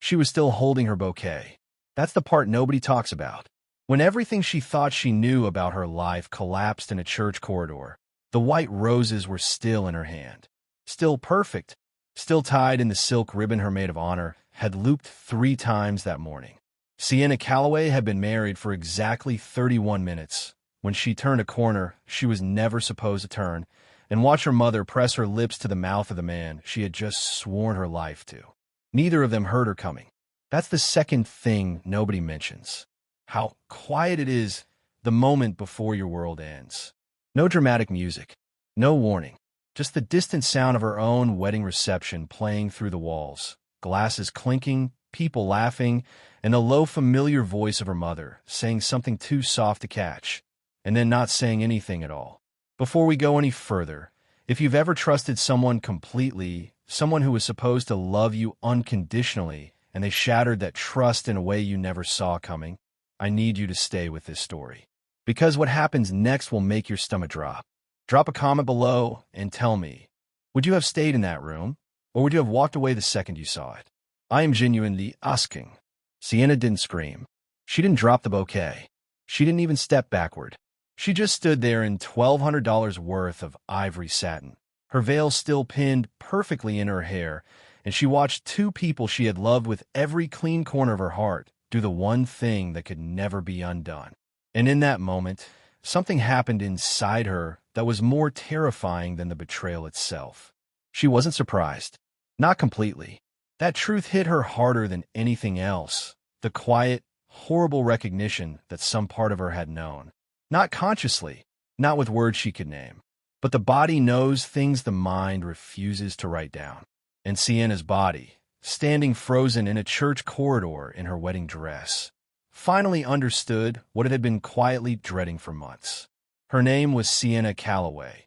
She was still holding her bouquet. That's the part nobody talks about. When everything she thought she knew about her life collapsed in a church corridor, the white roses were still in her hand. Still perfect, still tied in the silk ribbon her maid of honor had looped 3 times that morning. Sienna Calloway had been married for exactly 31 minutes. When she turned a corner she was never supposed to turn, and watch her mother press her lips to the mouth of the man she had just sworn her life to. Neither of them heard her coming. That's the second thing nobody mentions. How quiet it is the moment before your world ends. No dramatic music, no warning, just the distant sound of her own wedding reception playing through the walls, glasses clinking, people laughing, and the low familiar voice of her mother saying something too soft to catch, and then not saying anything at all. Before we go any further, if you've ever trusted someone completely, someone who was supposed to love you unconditionally, and they shattered that trust in a way you never saw coming, I need you to stay with this story. Because what happens next will make your stomach drop. Drop a comment below and tell me, would you have stayed in that room, or would you have walked away the second you saw it? I am genuinely asking. Sienna didn't scream. She didn't drop the bouquet. She didn't even step backward. She just stood there in $1,200 worth of ivory satin, her veil still pinned perfectly in her hair, and she watched 2 people she had loved with every clean corner of her heart do the one thing that could never be undone. And in that moment, something happened inside her that was more terrifying than the betrayal itself. She wasn't surprised. Not completely. That truth hit her harder than anything else. The quiet, horrible recognition that some part of her had known. Not consciously, not with words she could name. But the body knows things the mind refuses to write down. And Sienna's body, standing frozen in a church corridor in her wedding dress, finally understood what it had been quietly dreading for months. Her name was Sienna Calloway.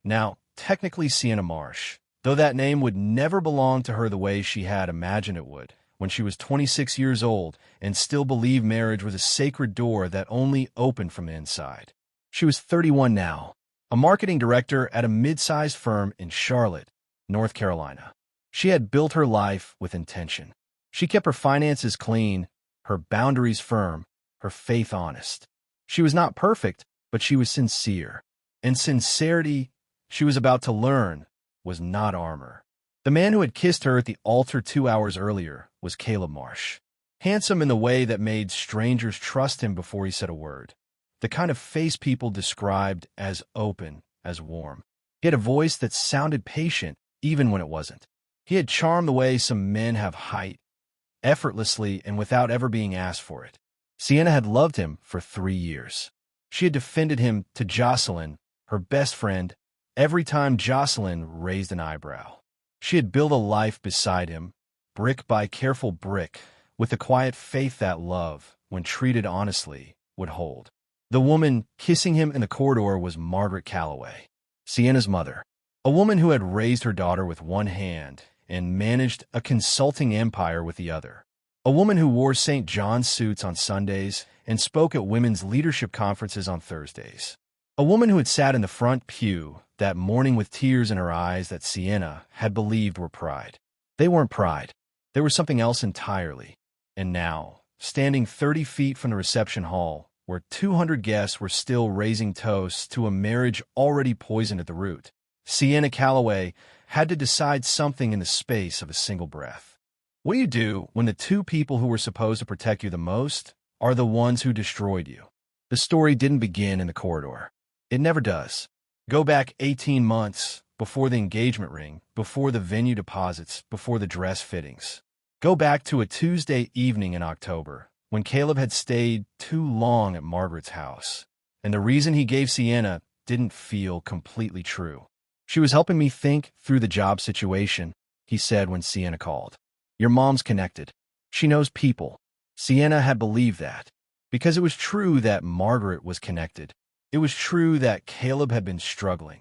Now, technically Sienna Marsh, though that name would never belong to her the way she had imagined it would when she was 26 years old and still believed marriage was a sacred door that only opened from the inside. She was 31 now, a marketing director at a mid-sized firm in Charlotte, North Carolina. She had built her life with intention. She kept her finances clean, her boundaries firm, her faith honest. She was not perfect, but she was sincere. And sincerity, she was about to learn, was not armor. The man who had kissed her at the altar 2 hours earlier was Caleb Marsh. Handsome in the way that made strangers trust him before he said a word. The kind of face people described as open, as warm. He had a voice that sounded patient, even when it wasn't. He had charmed the way some men have height, effortlessly and without ever being asked for it. Sienna had loved him for 3 years. She had defended him to Jocelyn, her best friend, every time Jocelyn raised an eyebrow. She had built a life beside him, brick by careful brick, with the quiet faith that love, when treated honestly, would hold. The woman kissing him in the corridor was Margaret Calloway, Sienna's mother, a woman who had raised her daughter with one hand and managed a consulting empire with the other. A woman who wore St. John's suits on Sundays and spoke at women's leadership conferences on Thursdays. A woman who had sat in the front pew that morning with tears in her eyes that Sienna had believed were pride. They weren't pride. They were something else entirely. And now, standing 30 feet from the reception hall, where 200 guests were still raising toasts to a marriage already poisoned at the root, Sienna Calloway had to decide something in the space of a single breath. What do you do when the 2 people who were supposed to protect you the most are the ones who destroyed you? The story didn't begin in the corridor. It never does. Go back 18 months, before the engagement ring, before the venue deposits, before the dress fittings. Go back to a Tuesday evening in October, when Caleb had stayed too long at Margaret's house, and the reason he gave Sienna didn't feel completely true. She was helping me think through the job situation, he said when Sienna called. Your mom's connected. She knows people. Sienna had believed that, because it was true that Margaret was connected. It was true that Caleb had been struggling,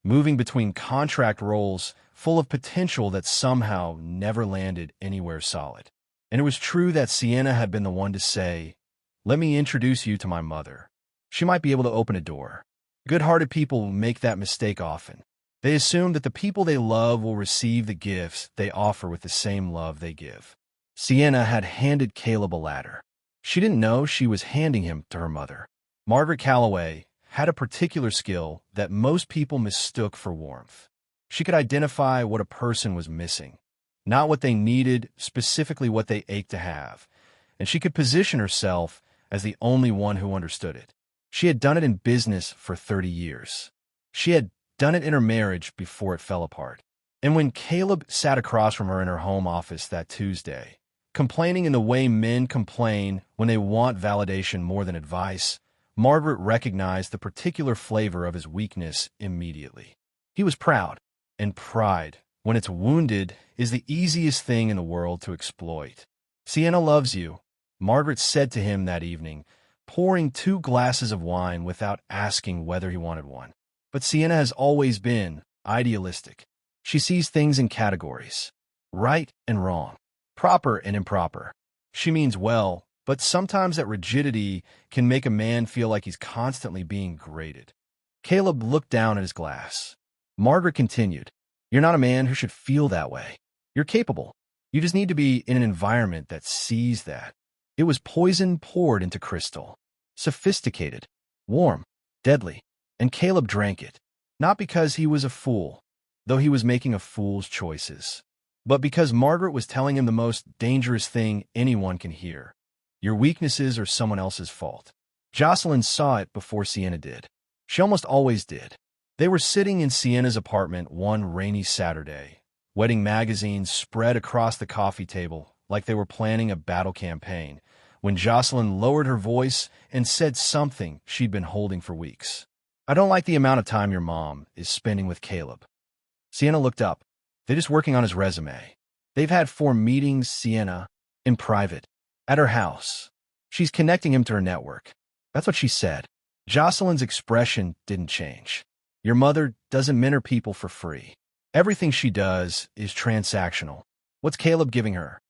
moving between contract roles full of potential that somehow never landed anywhere solid. And it was true that Sienna had been the one to say, "Let me introduce you to my mother. She might be able to open a door." Good-hearted people make that mistake often. They assume that the people they love will receive the gifts they offer with the same love they give. Sienna had handed Caleb a ladder. She didn't know she was handing him to her mother. Margaret Calloway had a particular skill that most people mistook for warmth. She could identify what a person was missing, not what they needed, specifically what they ached to have, and she could position herself as the only one who understood it. She had done it in business for 30 years. She had done it in her marriage before it fell apart. And when Caleb sat across from her in her home office that Tuesday, complaining in the way men complain when they want validation more than advice, Margaret recognized the particular flavor of his weakness immediately. He was proud, and pride, when it's wounded, is the easiest thing in the world to exploit. "Sienna loves you," Margaret said to him that evening, pouring 2 glasses of wine without asking whether he wanted one. But Sienna has always been idealistic. She sees things in categories: right and wrong, proper and improper. She means well, but sometimes that rigidity can make a man feel like he's constantly being graded. Caleb looked down at his glass. Margaret continued, "You're not a man who should feel that way. You're capable. You just need to be in an environment that sees that." It was poison poured into crystal. Sophisticated, warm, deadly, and Caleb drank it, not because he was a fool, though he was making a fool's choices, but because Margaret was telling him the most dangerous thing anyone can hear. Your weaknesses are someone else's fault. Jocelyn saw it before Sienna did. She almost always did. They were sitting in Sienna's apartment one rainy Saturday, wedding magazines spread across the coffee table like they were planning a battle campaign, when Jocelyn lowered her voice and said something she'd been holding for weeks. "I don't like the amount of time your mom is spending with Caleb." Sienna looked up. "They're just working on his resume. They've had 4 meetings, Sienna, in private, at her house. She's connecting him to her network." That's what she said. Jocelyn's expression didn't change. "Your mother doesn't mentor people for free. Everything she does is transactional. What's Caleb giving her?"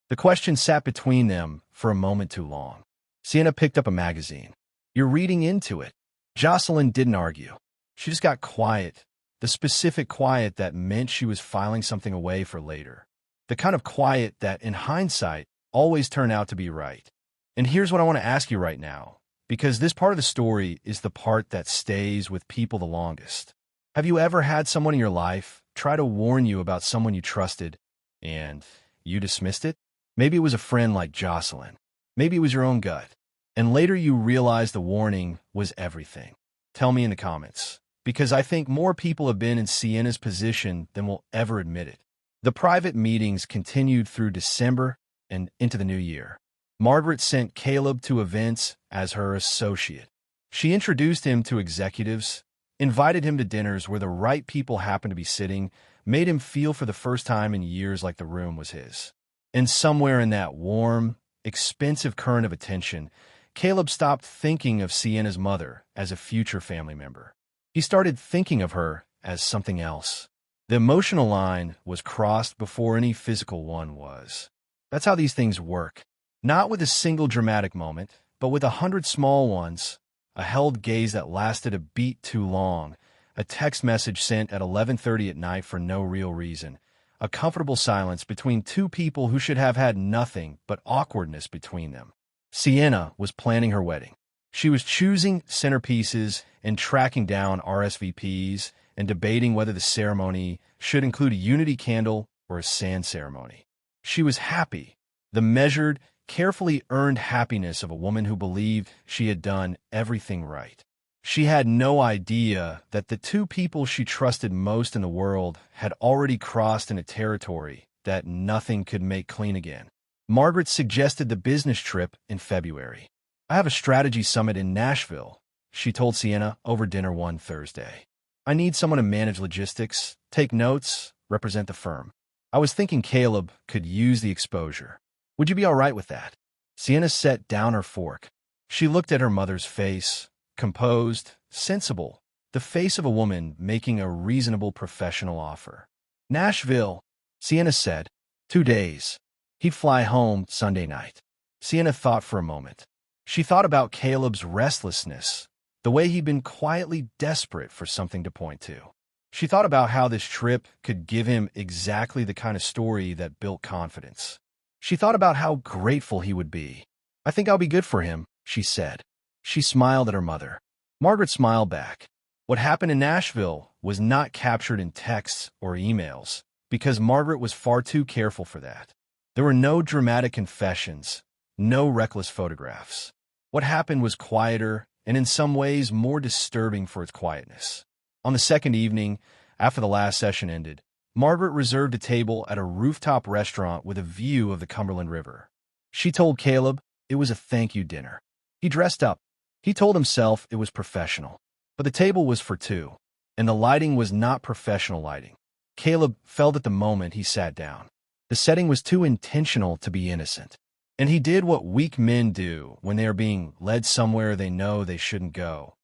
The question sat between them for a moment too long. Sienna picked up a magazine. "You're reading into it." Jocelyn didn't argue. She just got quiet, the specific quiet that meant she was filing something away for later. The kind of quiet that, in hindsight, always turned out to be right. And here's what I want to ask you right now, because this part of the story is the part that stays with people the longest. Have you ever had someone in your life try to warn you about someone you trusted, and you dismissed it? Maybe it was a friend like Jocelyn. Maybe it was your own gut. And later you realized the warning was everything. Tell me in the comments, because I think more people have been in Sienna's position than will ever admit it. The private meetings continued through December and into the new year. Margaret sent Caleb to events as her associate. She introduced him to executives, invited him to dinners where the right people happened to be sitting, made him feel for the first time in years like the room was his. And somewhere in that warm, expensive current of attention, Caleb stopped thinking of Sienna's mother as a future family member. He started thinking of her as something else. The emotional line was crossed before any physical one was. That's how these things work. Not with a single dramatic moment, but with 100 small ones, a held gaze that lasted a beat too long, a text message sent at 11:30 at night for no real reason, a comfortable silence between 2 people who should have had nothing but awkwardness between them. Sienna was planning her wedding. She was choosing centerpieces and tracking down RSVPs and debating whether the ceremony should include a unity candle or a sand ceremony. She was happy, the measured, carefully earned happiness of a woman who believed she had done everything right. She had no idea that the 2 people she trusted most in the world had already crossed into territory that nothing could make clean again. Margaret suggested the business trip in February. "I have a strategy summit in Nashville," she told Sienna over dinner one Thursday. "I need someone to manage logistics, take notes, represent the firm. I was thinking Caleb could use the exposure. Would you be all right with that?" Sienna set down her fork. She looked at her mother's face, composed, sensible, the face of a woman making a reasonable professional offer. "Nashville," Sienna said. 2 days. He'd fly home Sunday night. Sienna thought for a moment. She thought about Caleb's restlessness, the way he'd been quietly desperate for something to point to. She thought about how this trip could give him exactly the kind of story that built confidence. She thought about how grateful he would be. "I think I'll be good for him," she said. She smiled at her mother. Margaret smiled back. What happened in Nashville was not captured in texts or emails, because Margaret was far too careful for that. There were no dramatic confessions, no reckless photographs. What happened was quieter and in some ways more disturbing for its quietness. On the second evening, after the last session ended, Margaret reserved a table at a rooftop restaurant with a view of the Cumberland River. She told Caleb it was a thank-you dinner. He dressed up. He told himself it was professional. But the table was for two, and the lighting was not professional lighting. Caleb felt at the moment he sat down. The setting was too intentional to be innocent. And he did what weak men do when they are being led somewhere they know they shouldn't go.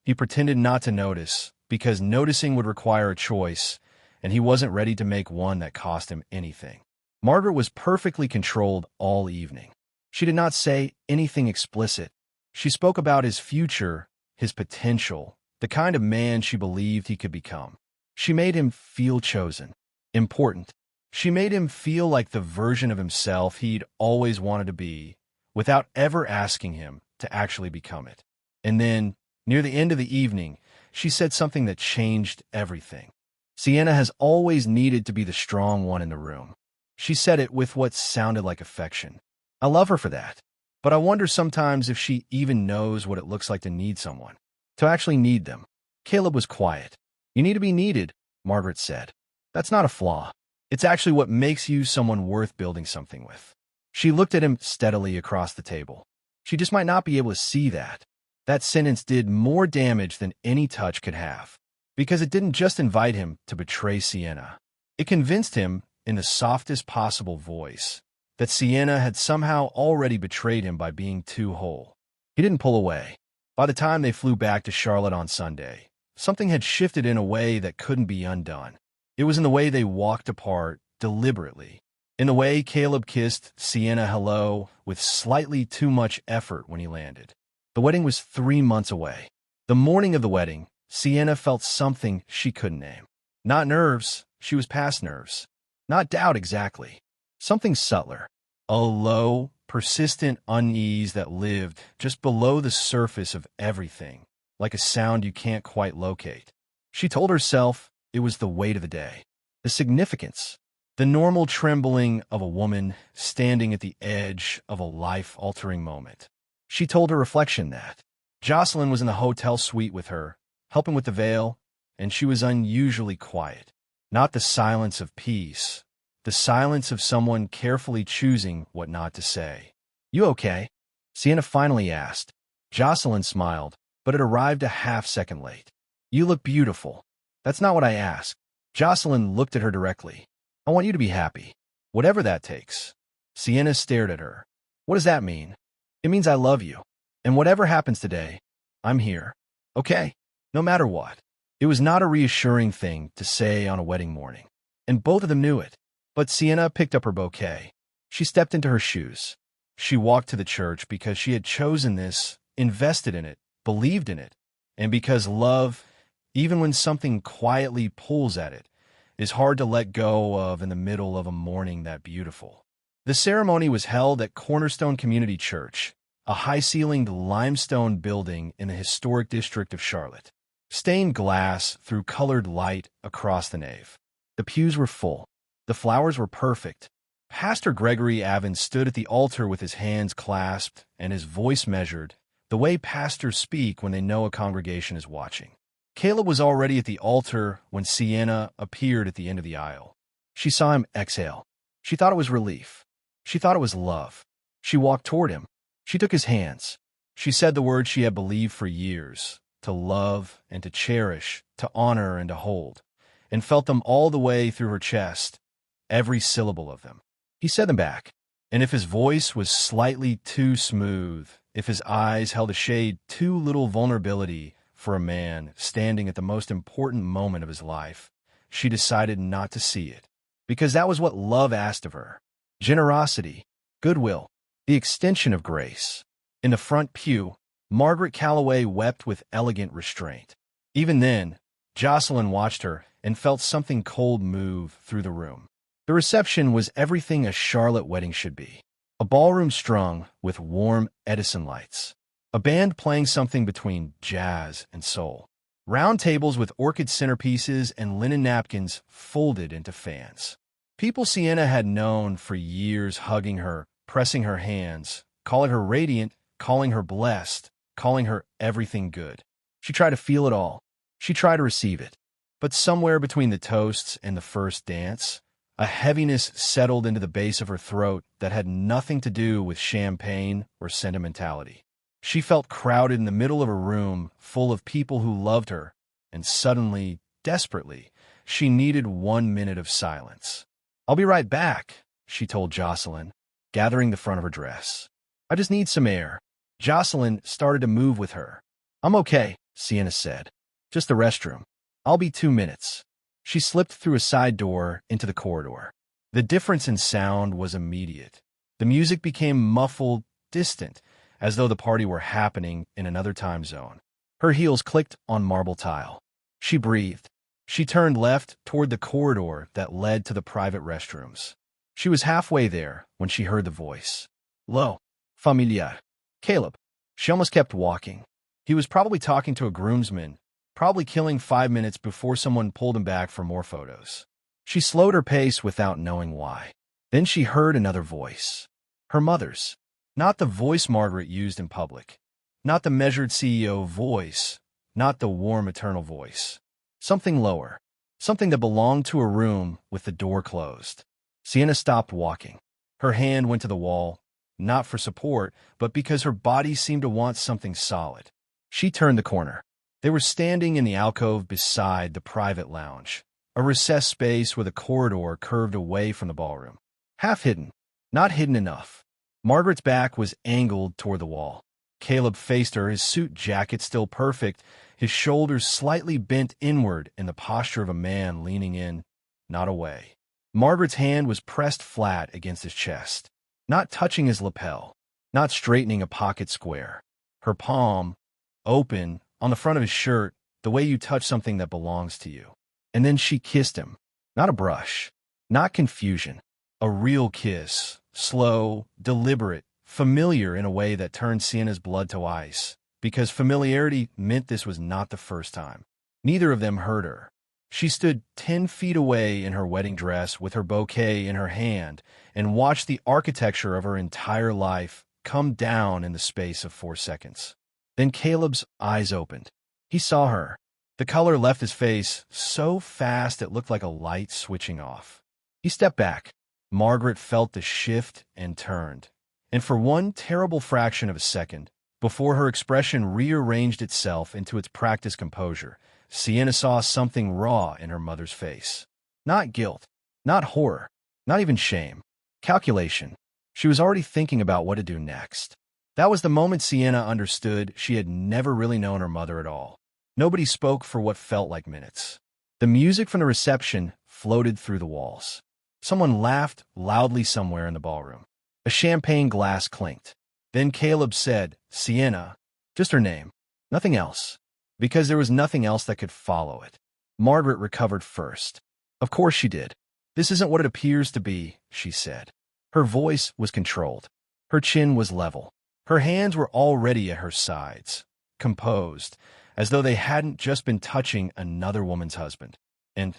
He pretended not to notice, because noticing would require a choice, and he wasn't ready to make one that cost him anything. Margaret was perfectly controlled all evening. She did not say anything explicit. She spoke about his future, his potential, the kind of man she believed he could become. She made him feel chosen, important. She made him feel like the version of himself he'd always wanted to be, without ever asking him to actually become it. And then, near the end of the evening, she said something that changed everything. "Sienna has always needed to be the strong one in the room." She said it with what sounded like affection. "I love her for that, but I wonder sometimes if she even knows what it looks like to need someone, to actually need them." Caleb was quiet. "You need to be needed," Margaret said. "That's not a flaw. It's actually what makes you someone worth building something with." She looked at him steadily across the table. She just might not be able to see that. That sentence did more damage than any touch could have, because it didn't just invite him to betray Sienna. It convinced him, in the softest possible voice, that Sienna had somehow already betrayed him by being too whole. He didn't pull away. By the time they flew back to Charlotte on Sunday, something had shifted in a way that couldn't be undone. It was in the way they walked apart, deliberately. In the way Caleb kissed Sienna hello with slightly too much effort when he landed. The wedding was 3 months away. The morning of the wedding, Sienna felt something she couldn't name. Not nerves, she was past nerves. Not doubt exactly. Something subtler. A low, persistent unease that lived just below the surface of everything, like a sound you can't quite locate. She told herself it was the weight of the day, the significance, the normal trembling of a woman standing at the edge of a life-altering moment. She told her reflection that Jocelyn was in the hotel suite with her, helping with the veil, and she was unusually quiet. Not the silence of peace, the silence of someone carefully choosing what not to say. "You okay?" Sienna finally asked. Jocelyn smiled, but it arrived a half-second late. "You look beautiful." "That's not what I asked." Jocelyn looked at her directly. "I want you to be happy, whatever that takes." Sienna stared at her. "What does that mean?" "It means I love you. And whatever happens today, I'm here. Okay? No matter what." It was not a reassuring thing to say on a wedding morning, and both of them knew it. But Sienna picked up her bouquet. She stepped into her shoes. She walked to the church because she had chosen this, invested in it, believed in it, and because love, even when something quietly pulls at it, is hard to let go of in the middle of a morning that beautiful. The ceremony was held at Cornerstone Community Church, a high-ceilinged limestone building in the historic district of Charlotte. Stained glass threw colored light across the nave. The pews were full. The flowers were perfect. Pastor Gregory Avins stood at the altar with his hands clasped and his voice measured, the way pastors speak when they know a congregation is watching. Caleb was already at the altar when Sienna appeared at the end of the aisle. She saw him exhale. She thought it was relief. She thought it was love. She walked toward him. She took his hands. She said the words she had believed for years, to love and to cherish, to honor and to hold, and felt them all the way through her chest, every syllable of them. He said them back, and if his voice was slightly too smooth, if his eyes held a shade too little vulnerability for a man standing at the most important moment of his life, she decided not to see it, because that was what love asked of her. Generosity, goodwill, the extension of grace. In the front pew, Margaret Calloway wept with elegant restraint. Even then, Jocelyn watched her and felt something cold move through the room. The reception was everything a Charlotte wedding should be. A ballroom strung with warm Edison lights. A band playing something between jazz and soul. Round tables with orchid centerpieces and linen napkins folded into fans. People Sienna had known for years hugging her, pressing her hands, calling her radiant, calling her blessed, calling her everything good. She tried to feel it all. She tried to receive it. But somewhere between the toasts and the first dance, a heaviness settled into the base of her throat that had nothing to do with champagne or sentimentality. She felt crowded in the middle of a room full of people who loved her, and suddenly, desperately, she needed 1 minute of silence. "I'll be right back," she told Jocelyn, gathering the front of her dress. "I just need some air." Jocelyn started to move with her. "I'm okay," Sienna said. "Just the restroom. I'll be 2 minutes." She slipped through a side door into the corridor. The difference in sound was immediate. The music became muffled, distant, as though the party were happening in another time zone. Her heels clicked on marble tile. She breathed. She turned left toward the corridor that led to the private restrooms. She was halfway there when she heard the voice. "Lo, familia. Caleb." She almost kept walking. He was probably talking to a groomsman, probably killing 5 minutes before someone pulled him back for more photos. She slowed her pace without knowing why. Then she heard another voice. Her mother's. Not the voice Margaret used in public. Not the measured CEO voice. Not the warm maternal voice. Something lower. Something that belonged to a room with the door closed. Sienna stopped walking. Her hand went to the wall, not for support, but because her body seemed to want something solid. She turned the corner. They were standing in the alcove beside the private lounge, a recessed space where the corridor curved away from the ballroom. Half hidden, not hidden enough. Margaret's back was angled toward the wall. Caleb faced her, his suit jacket still perfect, his shoulders slightly bent inward in the posture of a man leaning in, not away. Margaret's hand was pressed flat against his chest, not touching his lapel, not straightening a pocket square. Her palm, open, on the front of his shirt, the way you touch something that belongs to you. And then she kissed him. Not a brush, not confusion. A real kiss, slow, deliberate, familiar in a way that turned Sienna's blood to ice, because familiarity meant this was not the first time. Neither of them hurt her. She stood 10 feet away in her wedding dress with her bouquet in her hand and watched the architecture of her entire life come down in the space of 4 seconds. Then Caleb's eyes opened. He saw her. The color left his face so fast it looked like a light switching off. He stepped back. Margaret felt the shift and turned. And for one terrible fraction of a second, before her expression rearranged itself into its practiced composure, Sienna saw something raw in her mother's face. Not guilt, not horror, not even shame. Calculation. She was already thinking about what to do next. That was the moment Sienna understood she had never really known her mother at all. Nobody spoke for what felt like minutes. The music from the reception floated through the walls. Someone laughed loudly somewhere in the ballroom. A champagne glass clinked. Then Caleb said, "Sienna," just her name, nothing else, because there was nothing else that could follow it. Margaret recovered first. Of course she did. "This isn't what it appears to be," she said. Her voice was controlled. Her chin was level. Her hands were already at her sides, composed, as though they hadn't just been touching another woman's husband. And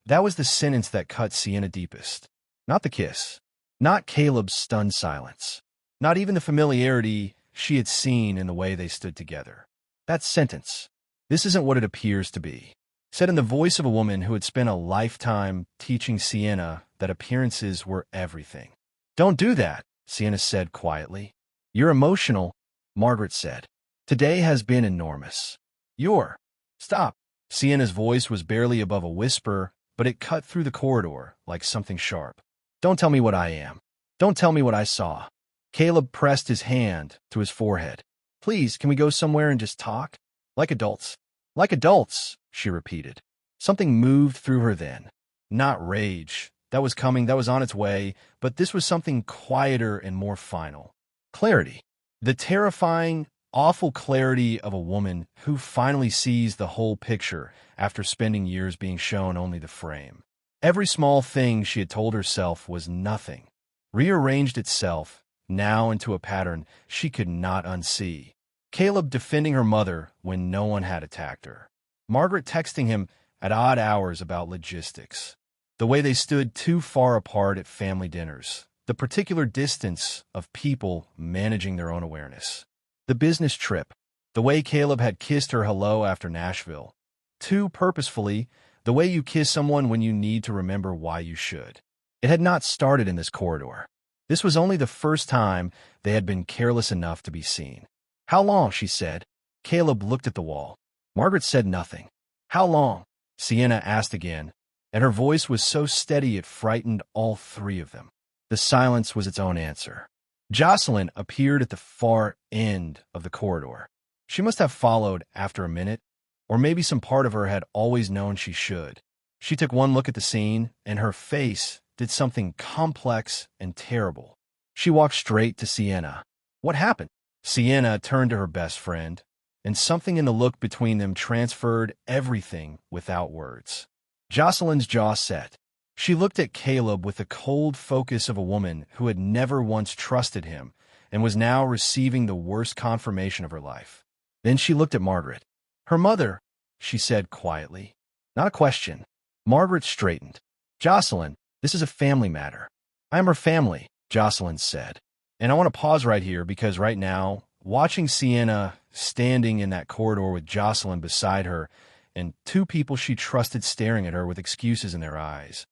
that was the sentence that cut Sienna deepest. Not the kiss. Not Caleb's stunned silence. Not even the familiarity she had seen in the way they stood together. That sentence, "This isn't what it appears to be," said in the voice of a woman who had spent a lifetime teaching Sienna that appearances were everything. "Don't do that," Sienna said quietly. "You're emotional," Margaret said. "Today has been enormous. You're—" "Stop." Sienna's voice was barely above a whisper, but it cut through the corridor like something sharp. "Don't tell me what I am. Don't tell me what I saw." Caleb pressed his hand to his forehead. "Please, can we go somewhere and just talk? Like adults." "Like adults," she repeated. Something moved through her then. Not rage. That was coming, that was on its way, but this was something quieter and more final. Clarity. The terrifying, awful clarity of a woman who finally sees the whole picture after spending years being shown only the frame. Every small thing she had told herself was nothing, rearranged itself now into a pattern she could not unsee. Caleb defending her mother when no one had attacked her. Margaret texting him at odd hours about logistics. The way they stood too far apart at family dinners. The particular distance of people managing their own awareness. The business trip. The way Caleb had kissed her hello after Nashville. Too purposefully, the way you kiss someone when you need to remember why you should. It had not started in this corridor. This was only the first time they had been careless enough to be seen. "How long?" she said. Caleb looked at the wall. Margaret said nothing. "How long?" Sienna asked again, and her voice was so steady it frightened all three of them. The silence was its own answer. Jocelyn appeared at the far end of the corridor. She must have followed after a minute, or maybe some part of her had always known she should. She took one look at the scene, and her face did something complex and terrible. She walked straight to Sienna. "What happened?" Sienna turned to her best friend, and something in the look between them transferred everything without words. Jocelyn's jaw set. She looked at Caleb with the cold focus of a woman who had never once trusted him and was now receiving the worst confirmation of her life. Then she looked at Margaret. "Her mother," she said quietly. Not a question. Margaret straightened. "Jocelyn, this is a family matter." "I am her family," Jocelyn said. "And I want to pause right here because right now, watching Sienna standing in that corridor with Jocelyn beside her and two people she trusted staring at her with excuses in their eyes,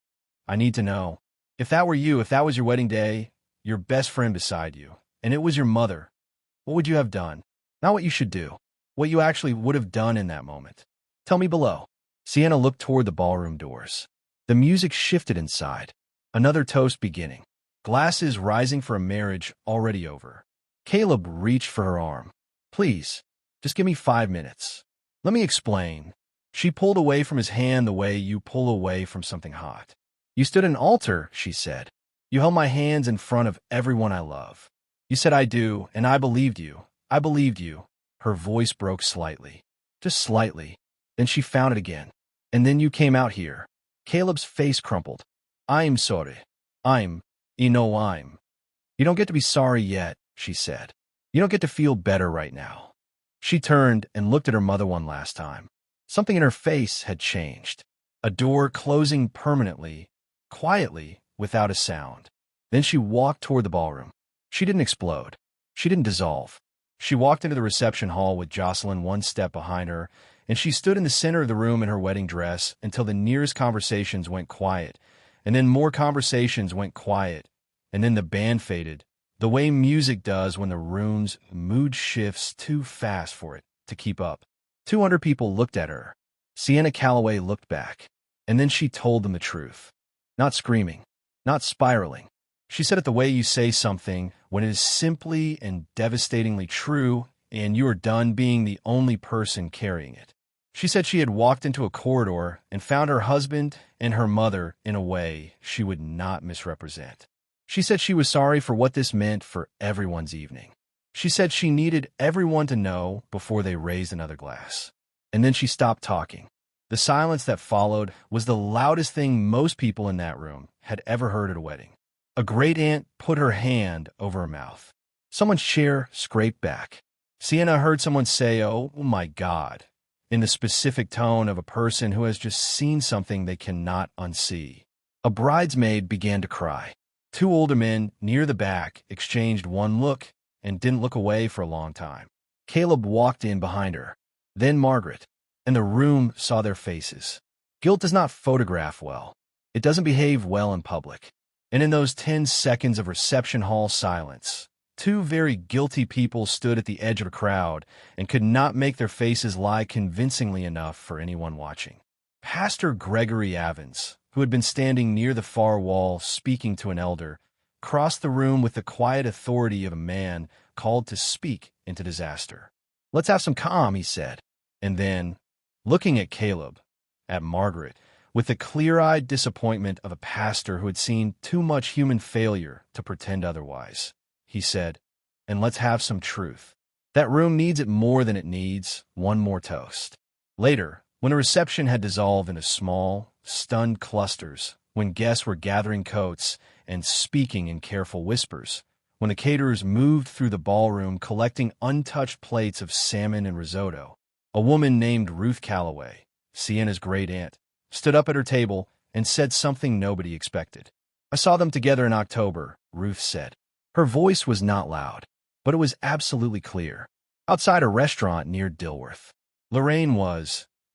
I need to know, if that were you, if that was your wedding day, your best friend beside you, and it was your mother, what would you have done? Not what you should do, what you actually would have done in that moment. Tell me below." Sienna looked toward the ballroom doors. The music shifted inside. Another toast beginning. Glasses rising for a marriage already over. Caleb reached for her arm. "Please, just give me 5 minutes. Let me explain." She pulled away from his hand the way you pull away from something hot. "You stood at an altar," she said. "You held my hands in front of everyone I love. You said I do, and I believed you. I believed you." Her voice broke slightly. Just slightly. Then she found it again. "And then you came out here." Caleb's face crumpled. "I'm sorry. I'm. You know I'm." "You don't get to be sorry yet," she said. "You don't get to feel better right now." She turned and looked at her mother one last time. Something in her face had changed. A door closing permanently, quietly, without a sound. Then she walked toward the ballroom. She didn't explode. She didn't dissolve. She walked into the reception hall with Jocelyn one step behind her, and she stood in the center of the room in her wedding dress until the nearest conversations went quiet, and then more conversations went quiet, and then the band faded, the way music does when the room's mood shifts too fast for it to keep up. 200 people looked at her. Sienna Calloway looked back, and then she told them the truth. Not screaming, not spiraling. She said it the way you say something when it is simply and devastatingly true, and you are done being the only person carrying it. She said she had walked into a corridor and found her husband and her mother in a way she would not misrepresent. She said she was sorry for what this meant for everyone's evening. She said she needed everyone to know before they raised another glass. And then she stopped talking. The silence that followed was the loudest thing most people in that room had ever heard at a wedding. A great-aunt put her hand over her mouth. Someone's chair scraped back. Sienna heard someone say, "Oh my God," in the specific tone of a person who has just seen something they cannot unsee. A bridesmaid began to cry. Two older men near the back exchanged one look and didn't look away for a long time. Caleb walked in behind her, then Margaret, and the room saw their faces. Guilt does not photograph well. It doesn't behave well in public. And in those 10 seconds of reception hall silence, two very guilty people stood at the edge of a crowd and could not make their faces lie convincingly enough for anyone watching. Pastor Gregory Avins, who had been standing near the far wall speaking to an elder, crossed the room with the quiet authority of a man called to speak into disaster. "Let's have some calm," he said. And then, looking at Caleb, at Margaret, with the clear-eyed disappointment of a pastor who had seen too much human failure to pretend otherwise, he said, "And let's have some truth. That room needs it more than it needs one more toast." Later, when the reception had dissolved into small, stunned clusters, when guests were gathering coats and speaking in careful whispers, when the caterers moved through the ballroom collecting untouched plates of salmon and risotto. A woman named Ruth Calloway, Sienna's great-aunt, stood up at her table and said something nobody expected. "I saw them together in October," Ruth said. Her voice was not loud, but it was absolutely clear. Outside a restaurant near Dilworth.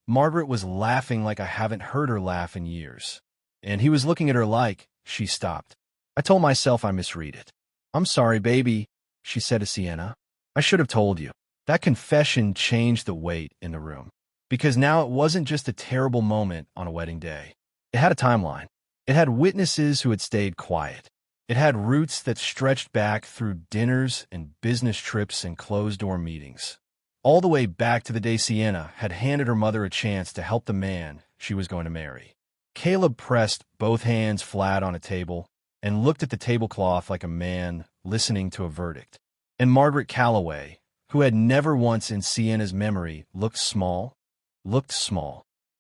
Margaret was laughing like I haven't heard her laugh in years. And he was looking at her like, she stopped. I told myself I misread it. "I'm sorry, baby," she said to Sienna. "I should have told you." That confession changed the weight in the room. Because now it wasn't just a terrible moment on a wedding day. It had a timeline. It had witnesses who had stayed quiet. It had roots that stretched back through dinners and business trips and closed-door meetings. All the way back to the day Sienna had handed her mother a chance to help the man she was going to marry. Caleb pressed both hands flat on a table and looked at the tablecloth like a man listening to a verdict. And Margaret Calloway, who had never once in Sienna's memory looked small.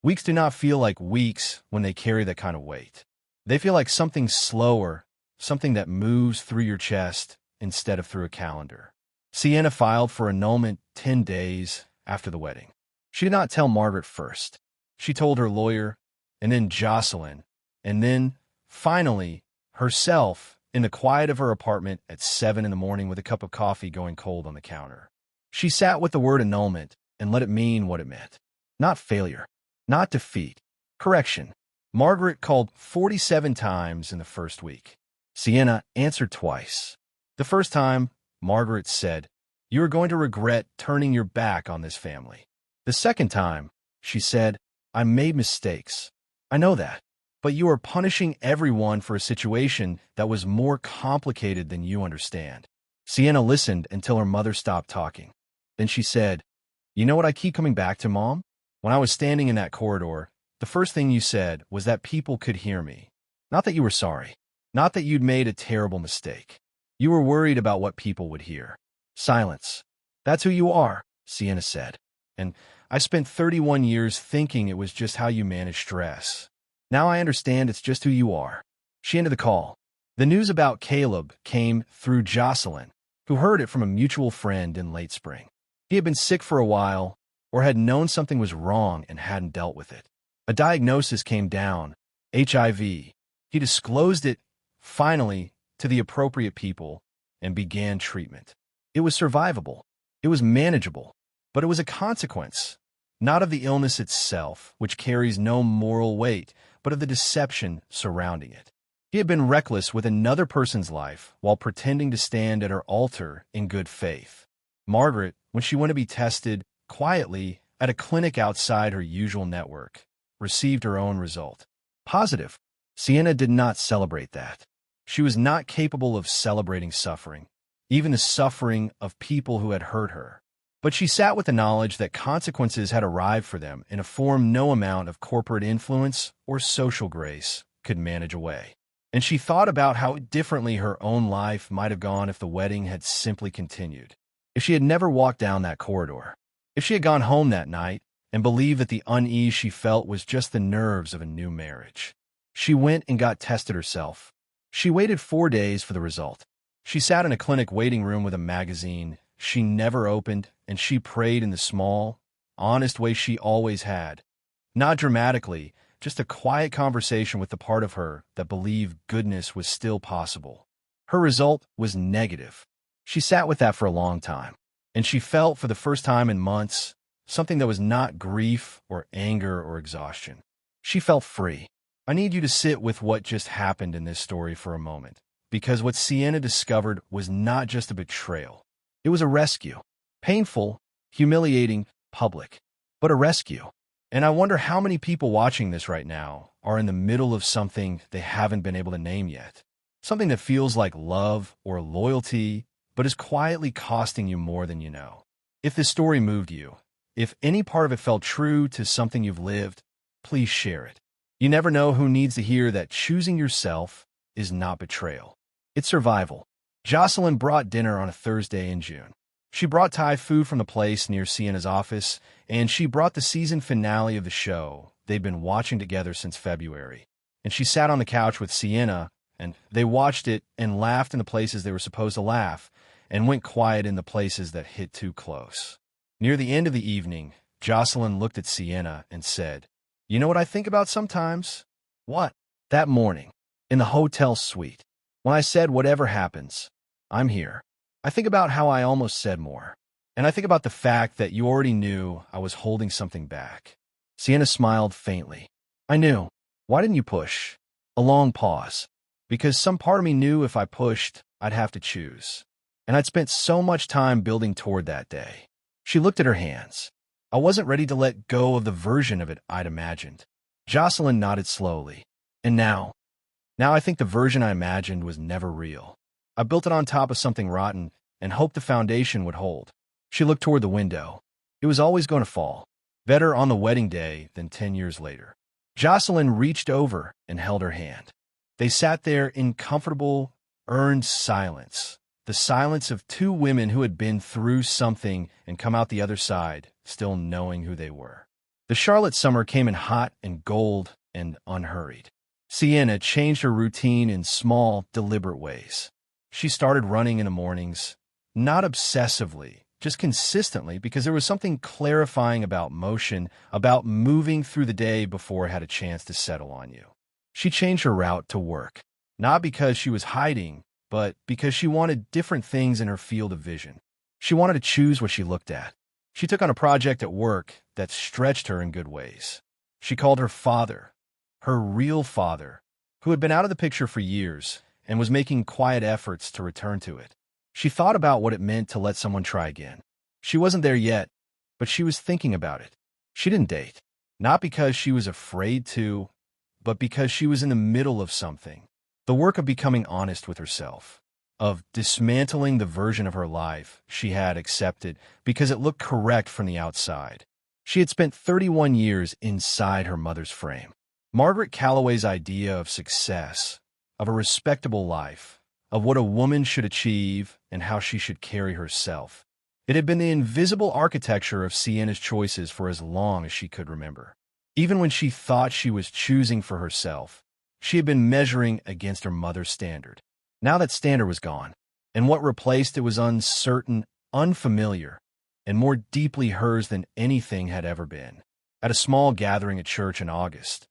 Weeks do not feel like weeks when they carry that kind of weight. They feel like something slower, something that moves through your chest instead of through a calendar. Sienna filed for annulment 10 days after the wedding. She did not tell Margaret first. She told her lawyer, and then Jocelyn, and then, finally, herself in the quiet of her apartment at 7 in the morning with a cup of coffee going cold on the counter. She sat with the word annulment and let it mean what it meant. Not failure, not defeat, correction. Margaret called 47 times in the first week. Sienna answered twice. The first time, Margaret said, "You are going to regret turning your back on this family." The second time, she said, "I made mistakes. I know that. But you are punishing everyone for a situation that was more complicated than you understand." Sienna listened until her mother stopped talking. Then she said, "You know what I keep coming back to, Mom? When I was standing in that corridor, the first thing you said was that people could hear me. Not that you were sorry. Not that you'd made a terrible mistake. You were worried about what people would hear." Silence. "That's who you are," Sienna said. "And I spent 31 years thinking it was just how you manage stress. Now I understand it's just who you are." She ended the call. The news about Caleb came through Jocelyn, who heard it from a mutual friend in late spring. He had been sick for a while, or had known something was wrong and hadn't dealt with it. A diagnosis came down, HIV. He disclosed it, finally, to the appropriate people and began treatment. It was survivable. It was manageable. But it was a consequence, not of the illness itself, which carries no moral weight, but of the deception surrounding it. He had been reckless with another person's life while pretending to stand at her altar in good faith. Margaret, when she went to be tested, quietly, at a clinic outside her usual network, received her own result. Positive. Sienna did not celebrate that. She was not capable of celebrating suffering, even the suffering of people who had hurt her. But she sat with the knowledge that consequences had arrived for them in a form no amount of corporate influence or social grace could manage away. And she thought about how differently her own life might have gone if the wedding had simply continued. If she had never walked down that corridor. If she had gone home that night and believed that the unease she felt was just the nerves of a new marriage. She went and got tested herself. She waited 4 days for the result. She sat in a clinic waiting room with a magazine she never opened, and she prayed in the small, honest way she always had. Not dramatically, just a quiet conversation with the part of her that believed goodness was still possible. Her result was negative. She sat with that for a long time, and she felt for the first time in months something that was not grief or anger or exhaustion. She felt free. I need you to sit with what just happened in this story for a moment, because what Sienna discovered was not just a betrayal. It was a rescue. Painful, humiliating, public, but a rescue. And I wonder how many people watching this right now are in the middle of something they haven't been able to name yet. Something that feels like love or loyalty, but is quietly costing you more than you know. If this story moved you, if any part of it felt true to something you've lived, please share it. You never know who needs to hear that choosing yourself is not betrayal. It's survival. Jocelyn brought dinner on a Thursday in June. She brought Thai food from the place near Sienna's office, and she brought the season finale of the show they'd been watching together since February. and she sat on the couch with Sienna, and they watched it and laughed in the places they were supposed to laugh, and went quiet in the places that hit too close. Near the end of the evening, Jocelyn looked at Sienna and said, "You know what I think about sometimes?" "What?" "That morning, in the hotel suite, when I said whatever happens, I'm here. I think about how I almost said more. And I think about the fact that you already knew I was holding something back." Sienna smiled faintly. "I knew. Why didn't you push?" A long pause. "Because some part of me knew if I pushed, I'd have to choose. And I'd spent so much time building toward that day." She looked at her hands. "I wasn't ready to let go of the version of it I'd imagined." Jocelyn nodded slowly. "And now? Now I think the version I imagined was never real. I built it on top of something rotten and hoped the foundation would hold." She looked toward the window. It was always going to fall. Better on the wedding day than 10 years later. Jocelyn reached over and held her hand. They sat there in comfortable, earned silence. The silence of two women who had been through something and come out the other side, still knowing who they were. The Charlotte summer came in hot and gold and unhurried. Sienna changed her routine in small, deliberate ways. She started running in the mornings, not obsessively, just consistently, because there was something clarifying about motion, about moving through the day before it had a chance to settle on you. She changed her route to work, not because she was hiding, but because she wanted different things in her field of vision. She wanted to choose what she looked at. She took on a project at work that stretched her in good ways. She called her father, her real father, who had been out of the picture for years and was making quiet efforts to return to it. She thought about what it meant to let someone try again. She wasn't there yet, but she was thinking about it. She didn't date, not because she was afraid to, but because she was in the middle of something. The work of becoming honest with herself, of dismantling the version of her life she had accepted because it looked correct from the outside. She had spent 31 years inside her mother's frame. Margaret Calloway's idea of success, of a respectable life, of what a woman should achieve and how she should carry herself. It had been the invisible architecture of Sienna's choices for as long as she could remember. Even when she thought she was choosing for herself, she had been measuring against her mother's standard. Now that standard was gone, and what replaced it was uncertain, unfamiliar, and more deeply hers than anything had ever been. At a small gathering at church in August,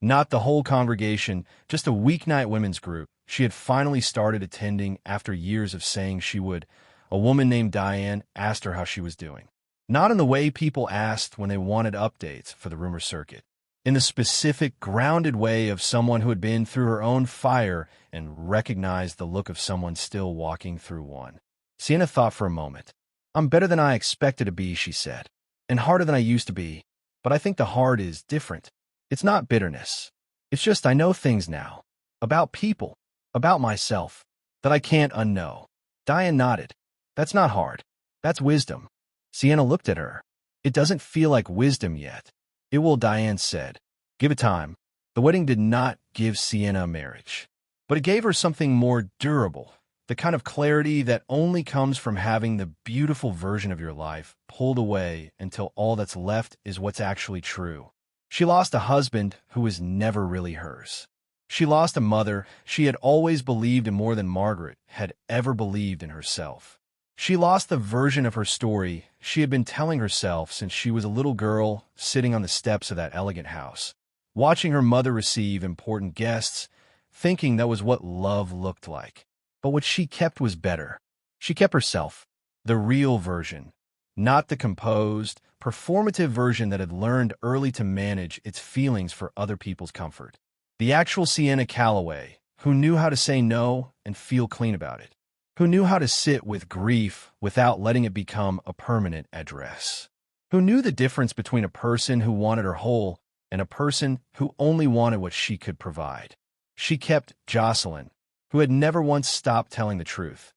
not the whole congregation, just a weeknight women's group, she had finally started attending after years of saying she would, a woman named Diane asked her how she was doing. Not in the way people asked when they wanted updates for the rumor circuit. In the specific, grounded way of someone who had been through her own fire and recognized the look of someone still walking through one. Sienna thought for a moment. "I'm better than I expected to be," she said, "and harder than I used to be, but I think the hard is different. It's not bitterness. It's just I know things now, about people, about myself, that I can't unknow." Diane nodded. "That's not hard. That's wisdom." Sienna looked at her. "It doesn't feel like wisdom yet." "It will," Diane said. "Give it time." The wedding did not give Sienna a marriage, but it gave her something more durable, the kind of clarity that only comes from having the beautiful version of your life pulled away until all that's left is what's actually true. She lost a husband who was never really hers. She lost a mother she had always believed in more than Margaret had ever believed in herself. She lost the version of her story she had been telling herself since she was a little girl sitting on the steps of that elegant house, watching her mother receive important guests, thinking that was what love looked like. But what she kept was better. She kept herself, the real version, not the composed, performative version that had learned early to manage its feelings for other people's comfort. The actual Sienna Calloway, who knew how to say no and feel clean about it. Who knew how to sit with grief without letting it become a permanent address. Who knew the difference between a person who wanted her whole and a person who only wanted what she could provide. She kept Jocelyn, who had never once stopped telling the truth,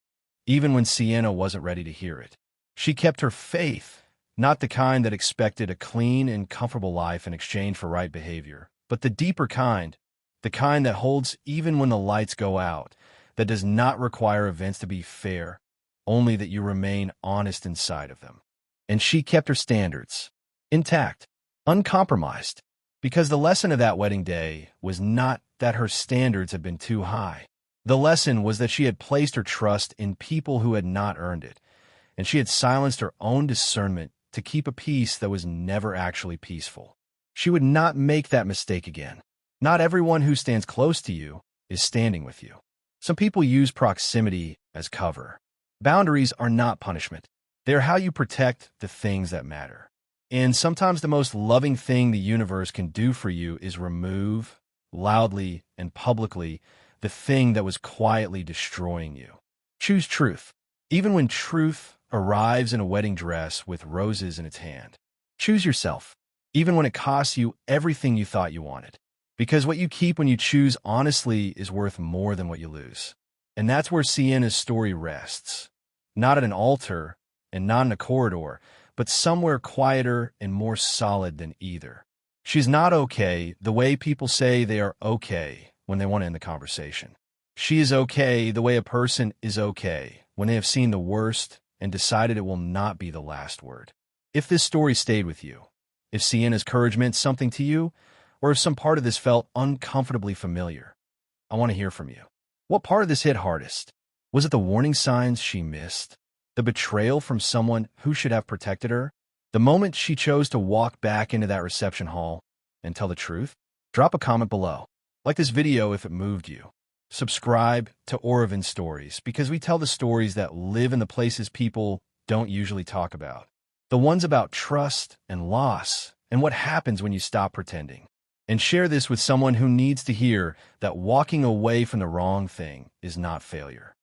even when Sienna wasn't ready to hear it. She kept her faith, not the kind that expected a clean and comfortable life in exchange for right behavior, but the deeper kind, the kind that holds even when the lights go out, that does not require events to be fair, only that you remain honest inside of them. And she kept her standards, intact, uncompromised. Because the lesson of that wedding day was not that her standards had been too high. The lesson was that she had placed her trust in people who had not earned it, and she had silenced her own discernment to keep a peace that was never actually peaceful. She would not make that mistake again. Not everyone who stands close to you is standing with you. Some people use proximity as cover. Boundaries are not punishment. They are how you protect the things that matter. And sometimes the most loving thing the universe can do for you is remove, loudly and publicly, the thing that was quietly destroying you. Choose truth, even when truth arrives in a wedding dress with roses in its hand. Choose yourself, even when it costs you everything you thought you wanted. Because what you keep when you choose honestly is worth more than what you lose. And that's where Sienna's story rests. Not at an altar and not in a corridor, but somewhere quieter and more solid than either. She's not okay the way people say they are okay when they want to end the conversation. She is okay the way a person is okay when they have seen the worst and decided it will not be the last word. If this story stayed with you, if Sienna's courage meant something to you, or if some part of this felt uncomfortably familiar, I want to hear from you. What part of this hit hardest? Was it the warning signs she missed? The betrayal from someone who should have protected her? The moment she chose to walk back into that reception hall and tell the truth? Drop a comment below. Like this video if it moved you. Subscribe to Oravan Stories because we tell the stories that live in the places people don't usually talk about. The ones about trust and loss and what happens when you stop pretending. And share this with someone who needs to hear that walking away from the wrong thing is not failure.